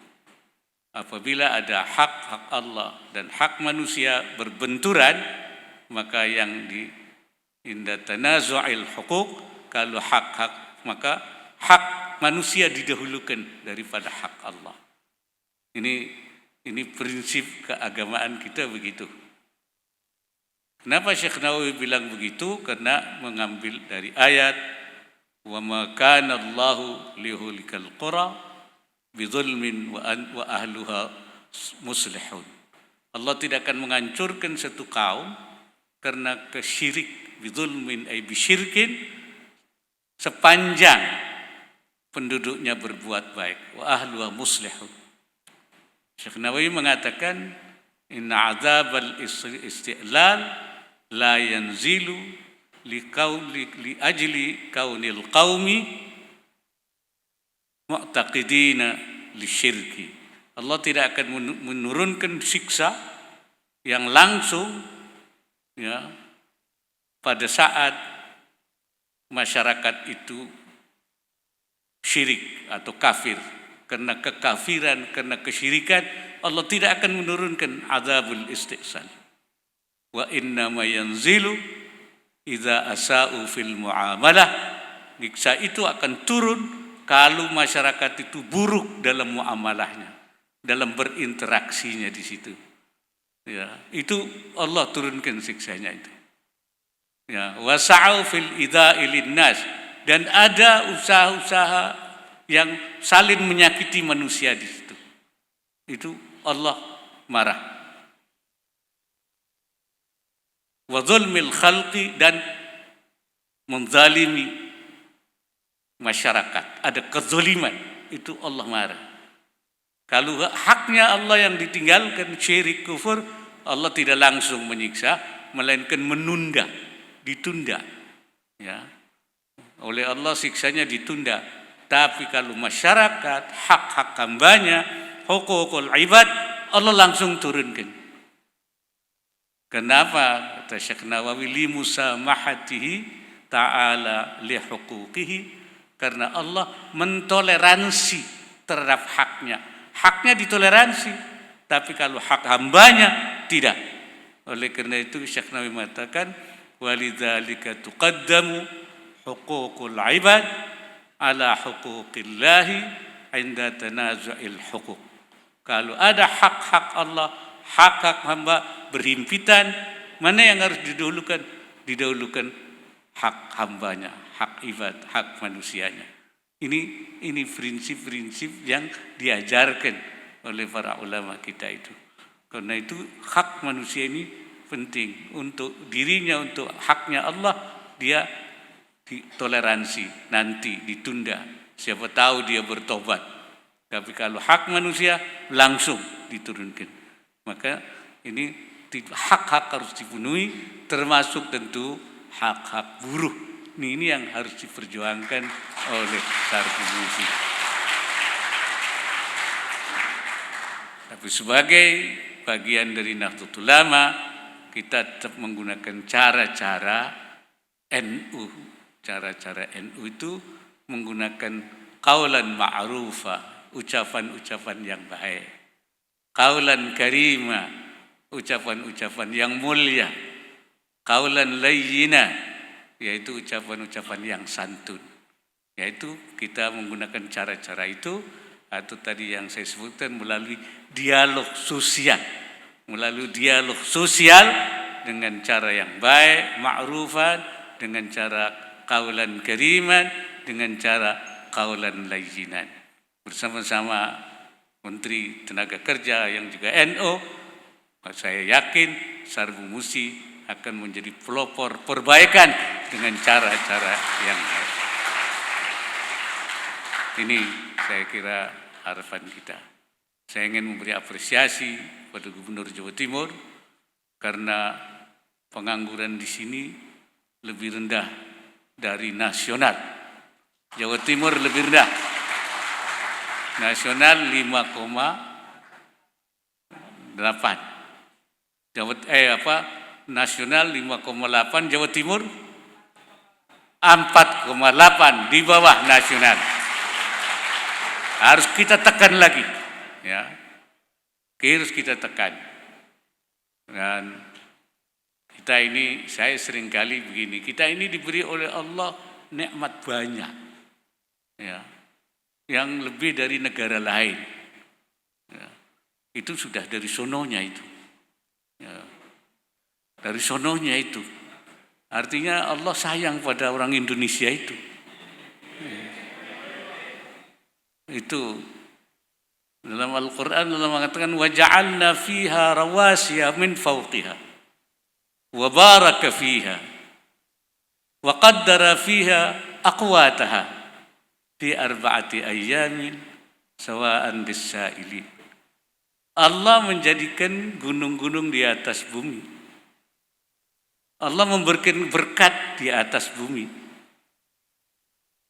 Apabila ada hak Allah dan hak manusia berbenturan, maka yang inda tanazu'il huquq, kalau hak-hak, maka hak manusia didahulukan daripada hak Allah. Ini prinsip keagamaan kita begitu. Kenapa Syekh Nawawi bilang begitu? Karena mengambil dari ayat wa ma kana Allahu lihulikal qura bidzulmin wa ahluha muslihun. Allah tidak akan menghancurkan satu kaum karena kesyirik, bidzulmin ay bisyirkin, sepanjang penduduknya berbuat baik, wa ahluha muslihun. Syekh Nawawi mengatakan inna azabal isti'lal la yanzilu li ajli kaunil qaumi mu'taqidina lisyirki. Allah tidak akan menurunkan siksa yang langsung ya pada saat masyarakat itu syirik atau kafir. Karena kekafiran, karena kesyirikan, Allah tidak akan menurunkan azabul isti'sal. Wa inna ma yanzilu idza asa'u fil muamalah. Siksa itu akan turun kalau masyarakat itu buruk dalam muamalahnya, dalam berinteraksinya di situ. Ya, itu Allah turunkan siksanya itu. Ya, wasa'u fil idza'i linnas, dan ada usaha-usaha yang saling menyakiti manusia di situ. Itu Allah marah. Wa zulmil khalqi, dan menzalimi masyarakat, ada kezaliman, itu Allah marah. Kalau haknya Allah yang ditinggalkan, syirik, kufur, Allah tidak langsung menyiksa, melainkan menunda, ditunda. Ya. Oleh Allah siksanya ditunda. Tapi kalau masyarakat, hak-hak hambanya, huququl ibad, Allah langsung turunkan. Kenapa? Kata Syekh Nawawi, li musamahatihi ta'ala li huquqihi, karena Allah mentoleransi terhadap haknya. Haknya ditoleransi, tapi kalau hak hambanya tidak. Oleh karena itu Syekh Nawawi mengatakan, walidzalika tuqaddamu huququl ibad ala huquqillahi inda tanazu'il huquq. Kalau ada hak-hak Allah, hak-hak hamba berhimpitan, mana yang harus didahulukan? Didahulukan hak hambanya, hak ibad, hak manusianya. Ini prinsip-prinsip yang diajarkan oleh para ulama kita itu. Karena itu hak manusia ini penting untuk dirinya, untuk haknya Allah, dia ditoleransi, nanti ditunda. Siapa tahu dia bertobat. Tapi kalau hak manusia langsung diturunkan. Maka ini hak-hak harus dipenuhi, termasuk tentu hak-hak buruh. Ini yang harus diperjuangkan oleh Sarbu Musi. Tapi sebagai bagian dari Nahdlatul Ulama, kita tetap menggunakan cara-cara NU. Cara-cara NU itu menggunakan qaulan ma'rufa, ucapan-ucapan yang baik. Qaulan karima, ucapan-ucapan yang mulia. Qaulan layyina, yaitu ucapan-ucapan yang santun. Yaitu kita menggunakan cara-cara itu, atau tadi yang saya sebutkan melalui dialog sosial. Melalui dialog sosial dengan cara yang baik, ma'rufan, dengan cara qaulan kariman, dengan cara qaulan layyinan. Bersama-sama Menteri Tenaga Kerja yang juga NU, saya yakin Sarbu Musi akan menjadi pelopor perbaikan dengan cara-cara yang baik. Ini saya kira harapan kita. Saya ingin memberi apresiasi pada Gubernur Jawa Timur karena pengangguran di sini lebih rendah dari nasional. Jawa Timur lebih rendah. Nasional 5,8. Nasional 5,8, Jawa Timur 4,8, di bawah nasional. Harus kita tekan lagi, ya. Harus kita tekan. Dan kita ini, saya seringkali begini, kita ini diberi oleh Allah nikmat banyak, ya, yang lebih dari negara lain. Ya. Itu sudah dari sononya itu. Ya. Dari sononya itu. Artinya Allah sayang pada orang Indonesia itu. Ya. Itu dalam Al-Quran Allah mengatakan waja'alna fiha rawasiya min fawqiha wa baraka fiha wa qaddara fiha aqwataha fi arba'ati ayyamin sawa'an lis-sa'ilin. Allah menjadikan gunung-gunung di atas bumi. Allah memberikan berkat di atas bumi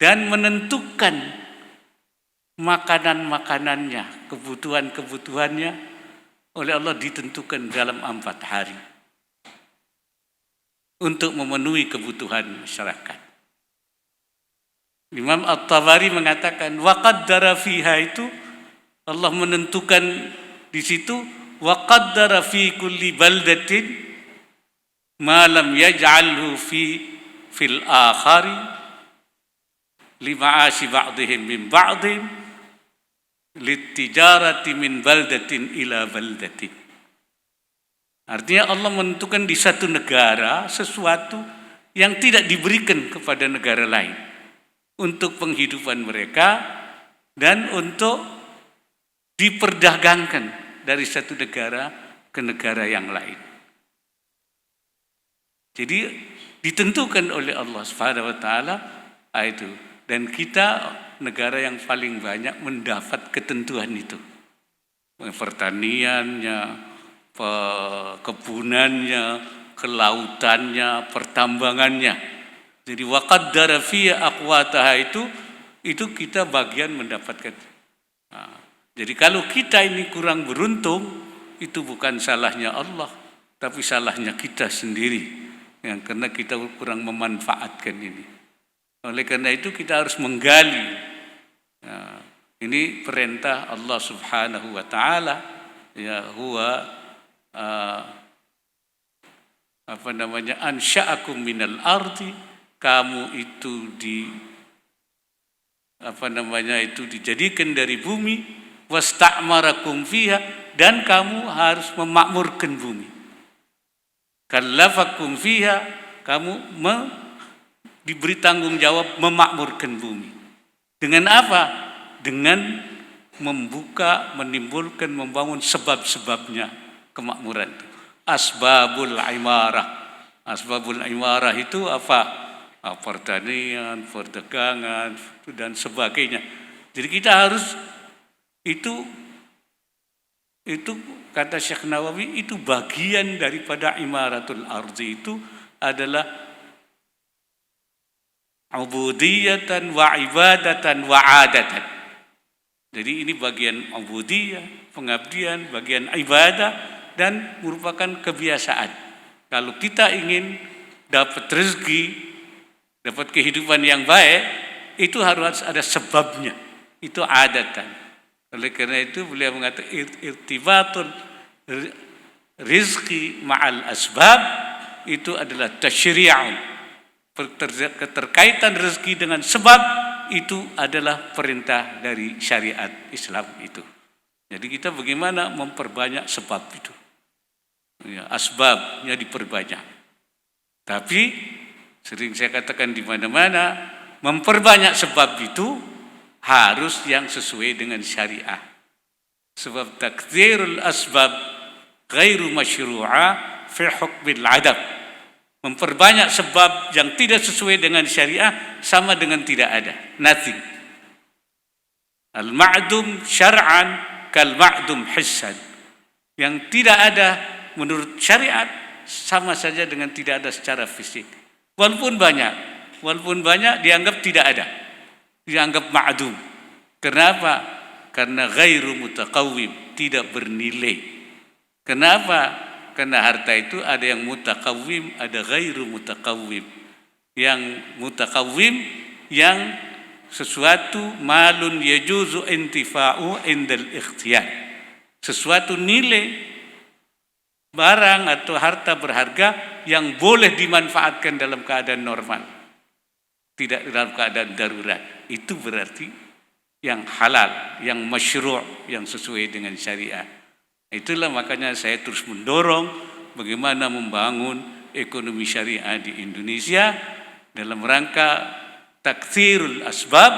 dan menentukan makanan-makanannya, kebutuhan-kebutuhannya oleh Allah ditentukan dalam 4 hari untuk memenuhi kebutuhan masyarakat. Imam At-Tabari mengatakan wa qaddara fiha itu Allah menentukan di situ wa qaddara fi kulli baldatin ma lam yaj'alhu fil akhari lima'ashi ba'dihim min ba'dihim litijarati min baldatin ila baldatin. Artinya Allah menentukan di satu negara sesuatu yang tidak diberikan kepada negara lain untuk penghidupan mereka dan untuk diperdagangkan dari satu negara ke negara yang lain. Jadi ditentukan oleh Allah Subhanahu wa taala itu, dan kita negara yang paling banyak mendapat ketentuan itu. Pertaniannya, kebunannya, kelautannya, pertambangannya. Jadi waqaddara fiha aqwataha itu kita bagian mendapatkan. Nah, jadi kalau kita ini kurang beruntung, itu bukan salahnya Allah, tapi salahnya kita sendiri. Yang karena kita kurang memanfaatkan ini. Oleh karena itu kita harus menggali. Nah, ini perintah Allah Subhanahu wa taala, ya huwa ansya'akum minal ardi, kamu itu dijadikan dari bumi, wasta'marakum fiha, dan kamu harus memakmurkan bumi. Kallafakum fiha, kamu diberi tanggung jawab memakmurkan bumi. Dengan apa? Dengan membuka, menimbulkan, membangun sebab-sebabnya kemakmuran itu. Asbabul imarah. Asbabul imarah itu apa? Pertanian, perdagangan, dan sebagainya. Jadi kita harus itu kata Syekh Nawawi, itu bagian daripada imaratul ardi, itu adalah ubudiyatan wa ibadatan wa adatan. Jadi ini bagian ubudiyah, pengabdian, bagian ibadah, dan merupakan kebiasaan. Kalau kita ingin dapat rezeki, dapat kehidupan yang baik, itu harus ada sebabnya. Itu adatan. Oleh karena itu beliau mengatakan irtibatul rizki ma'al asbab itu adalah tasyri'un. Keterkaitan rezeki dengan sebab itu adalah perintah dari syariat Islam itu. Jadi kita bagaimana memperbanyak sebab itu. Ya, asbabnya diperbanyak. Tapi sering saya katakan di mana-mana, memperbanyak sebab itu harus yang sesuai dengan syariah. Sebab takdzirul asbab ghairu masyru'a fi hukmil adab. Memperbanyak sebab yang tidak sesuai dengan syariah sama dengan tidak ada, nothing. Al-ma'dum syar'an kal-ma'dum hissan. Yang tidak ada menurut syariat sama saja dengan tidak ada secara fisik. Walaupun banyak dianggap tidak ada. Dianggap ma'dum. Kenapa? Karena ghairu mutaqawwim, tidak bernilai. Kenapa? Karena harta itu ada yang mutakawwim, ada ghairu mutakawwim. Yang mutakawwim, yang sesuatu malun yajuzu intifa'u indal ikhtiyar. Sesuatu nilai, barang atau harta berharga yang boleh dimanfaatkan dalam keadaan normal. Tidak dalam keadaan darurat. Itu berarti yang halal, yang masyru', yang sesuai dengan syariat. Itulah makanya saya terus mendorong bagaimana membangun ekonomi syariah di Indonesia dalam rangka takthirul asbab,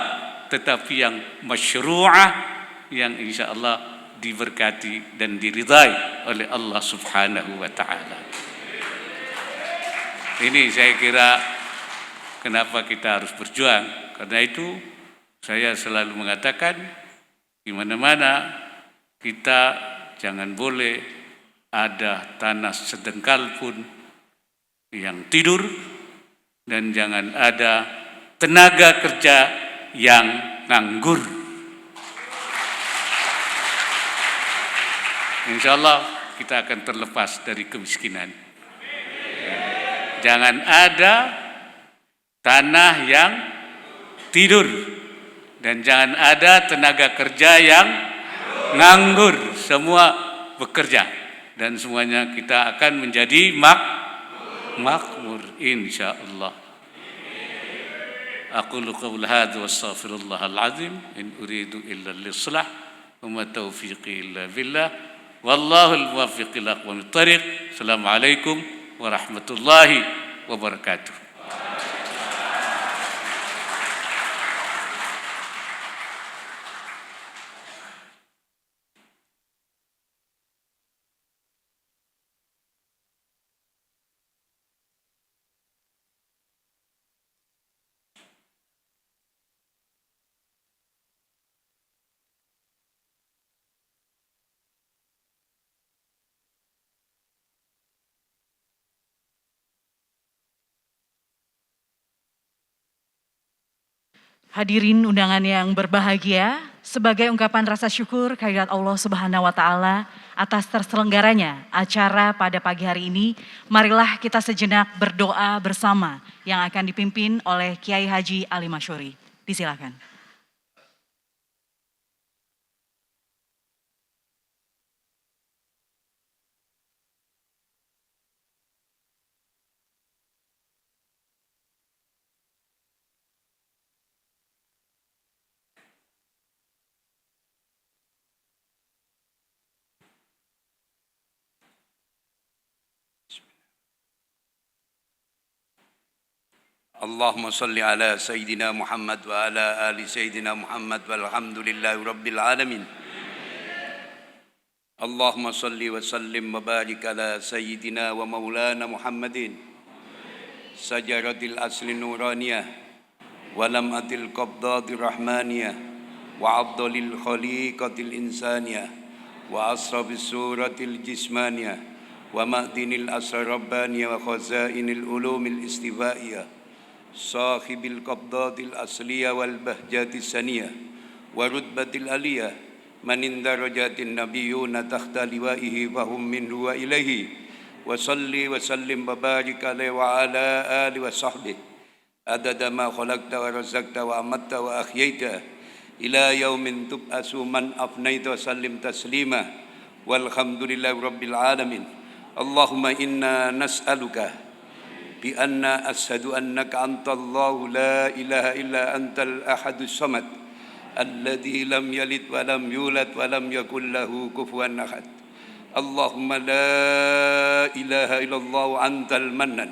tetapi yang masyru'ah, yang insya Allah diberkati dan diridai oleh Allah Subhanahu wa ta'ala. Ini saya kira kenapa kita harus berjuang. Karena itu saya selalu mengatakan di mana-mana kita jangan boleh ada tanah sedengkal pun yang tidur, dan jangan ada tenaga kerja yang nganggur. Insya Allah kita akan terlepas dari kemiskinan. Jangan ada tanah yang tidur, dan jangan ada tenaga kerja yang nganggur. Semua bekerja, dan semuanya kita akan menjadi makmur insyaallah. Aqulu qaul hadza wa astaghfirullahal azim in uridu illa al-islah wa ma taufiqi illa billah wallahu al-muwaffiq ila aqwamit thariq. Assalamualaikum warahmatullahi wabarakatuh. Hadirin undangan yang berbahagia, sebagai ungkapan rasa syukur kehadirat Allah Subhanahu wa taala atas terselenggaranya acara pada pagi hari ini, marilah kita sejenak berdoa bersama yang akan dipimpin oleh Kiai Haji Ali Masyuri. Disilakan. Allahumma salli ala Sayyidina Muhammad wa ala ali Sayyidina Muhammad walhamdulillahi rabbil alamin. Allahumma salli wa sallim wa barik ala Sayyidina wa maulana Muhammadin sajaratil asli nuraniyah wa lam'atil qabdatir rahmaniyah wa abdalil khaliqatil insaniyah wa asrabis suratil jismaniyah wa ma'dinil asrar rabbaniyah wa khazainil ulumil istifaiyah sahibil qabdatil asliyah wal bahjatis saniyah wa rutbatil aliyah man darajatin nabiyyuna tahta liwaihi fahum minhu wa ilaihi wa salli wa sallim wa barik alaihi wa ala alihi wa sahbihi adada ma khalaqta wa razaqta wa amatta wa ahyaita ila yaumin tub'asu man afnaita wa sallim taslima walhamdulillahi rabbil alamin. Allahumma inna nas'aluka بأن أشهد أنك أنت الله لا إله إلا أنت الأحد الصمد الذي لم يلد ولم يولد ولم يكن له كفوا أحد. اللهم لا إله إلا الله أنت المنان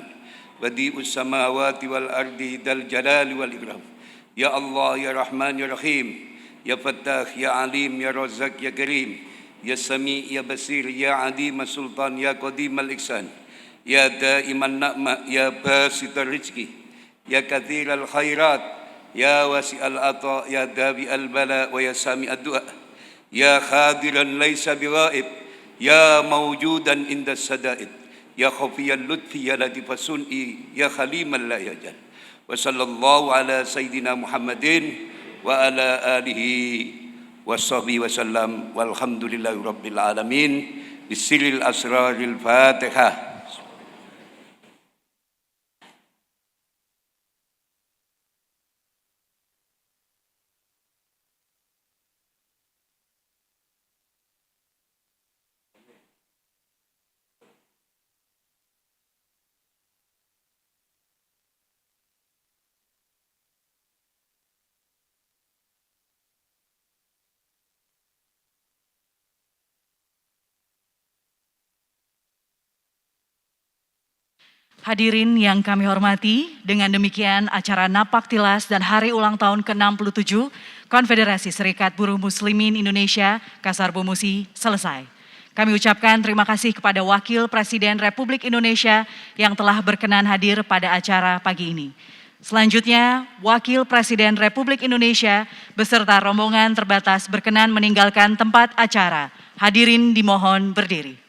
بديع السماوات والأرض ذا الجلال والإكرام. يا الله يا رحمن يا رحيم يا فتاح يا عليم يا رزاق يا كريم يا سميع يا بصير يا عظيم السلطان يا قديم الإحسان يا دائم النعمة يا باسط الرزق يا كثير الخيرات يا واسع العطاء يا دافع البلاء ويا سامع الدعاء يا خادرا ليس بغائب يا موجودا عند السدائد يا خفي اللطف يا لطيف الصنع يا خليما لا يجل وصلى الله على سيدنا محمد وعلى آله وصحبه وسلم والحمد لله رب العالمين بسر الأسرار الفاتحة. Hadirin yang kami hormati, dengan demikian acara Napak Tilas dan Hari Ulang Tahun ke-67 Konfederasi Serikat Buruh Muslimin Indonesia Kasar Bumusi selesai. Kami ucapkan terima kasih kepada Wakil Presiden Republik Indonesia yang telah berkenan hadir pada acara pagi ini. Selanjutnya, Wakil Presiden Republik Indonesia beserta rombongan terbatas berkenan meninggalkan tempat acara. Hadirin dimohon berdiri.